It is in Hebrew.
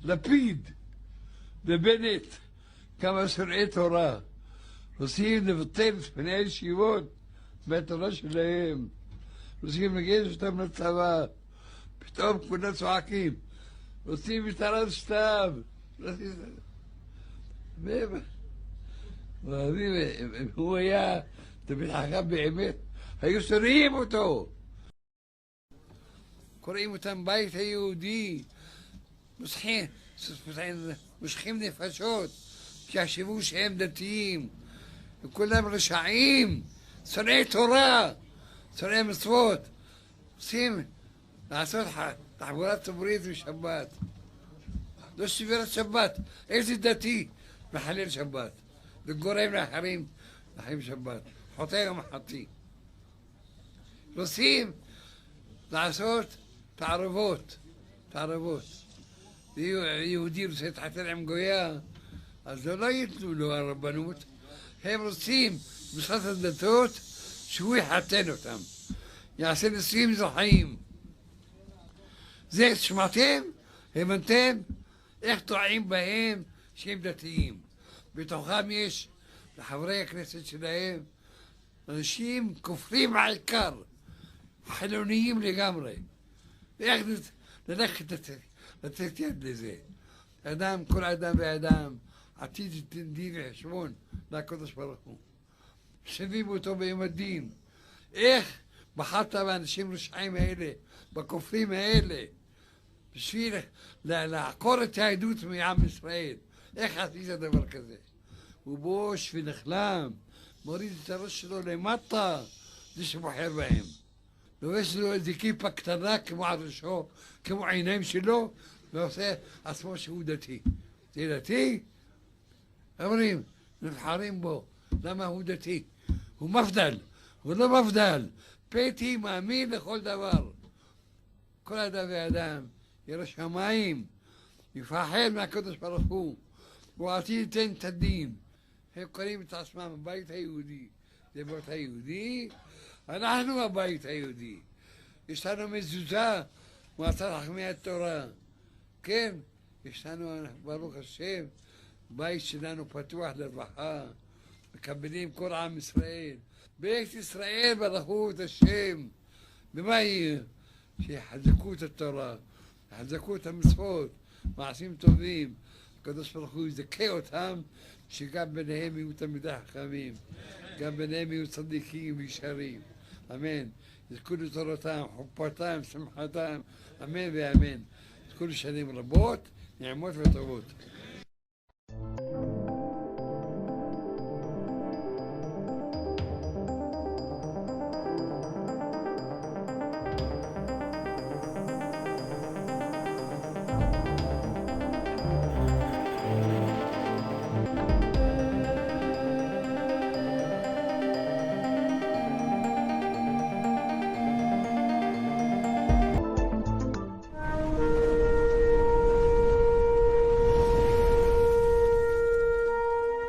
לפיד ובנט, כמה שונאי תורה, רוצים לבטל את בני הישיבות מהתורה שלהם, רוצים לגייס אותם לצבא, פתאום כולם צועקים, רוצים משטרת סתיו, אם הוא היה תמיד חכם באמת, היו שונאים אותו. קוראים אותם בית היהודי, מושכים נפשות, שיחשבו שהם דתיים, וכולם רשעים, שונאי תורה, שונאי מצוות, רוצים לעשות תחבורה ציבורית בשבת. לא שבירת שבת, איזה דתי מחלל שבת, וגורם לאחרים לחיים שבת, חוטא ומחטיא. רוצים לעשות תערבות. יהודי רוצה להתחתן עם גויה, אז לא ייתנו לו הרבנות. הם רוצים משרד הדתות שהוא יחתן אותם, יעשה נישואים אזרחיים. זה שמעתם? הבנתם? איך טועים בהם שהם דתיים. בתוכם יש לחברי הכנסת שלהם אנשים כופרים בעיקר, חילוניים לגמרי. איך ללכת לתת יד לזה? כל אדם ואדם עתיד ייתן דין וחשבון לקדוש ברוך הוא. שווים אותו ביום הדין. איך בחרת באנשים רשעים האלה, בכופרים האלה, בשביל לעקור את העדות מעם ישראל? איך עשית דבר כזה? הוא בוש ונחלם, מוריד את הראש שלו למטה, זה שבוחר בהם. לובש לו איזה כיפה קטנה כמו על ראשו, כמו עיניים שלו, ועושה עצמו שהוא דתי. זה דתי? אומרים, נבחרים בו. למה הוא דתי? הוא מפדל, הוא לא מפדל. פתי מאמין לכל דבר. כל אדם ואדם ירא שמיים, יפחד מהקדוש ברוך הוא, הוא עתיד ייתן את הדין. הם קוראים את עצמם הבית היהודי. זה בית היהודי, אנחנו הבית היהודי. יש לנו מזוזה, מועצת חכמי התורה. כן, יש לנו, ברוך השם, בית שלנו פתוח לרווחה, מקבלים כל עם ישראל. בית ישראל ברכו את השם. במה יהיה? שיחזקו את התורה, יחזקו את המצוות, מעשים טובים. הקדוש ברוך הוא יזכה אותם, שגם ביניהם יהיו תלמידי חכמים, גם ביניהם יהיו צדיקים וישרים. אמן. יזכו לתורתם, חופתם, שמחתם, אמן ואמן. יזכו לשנים רבות, נעמות וטובות.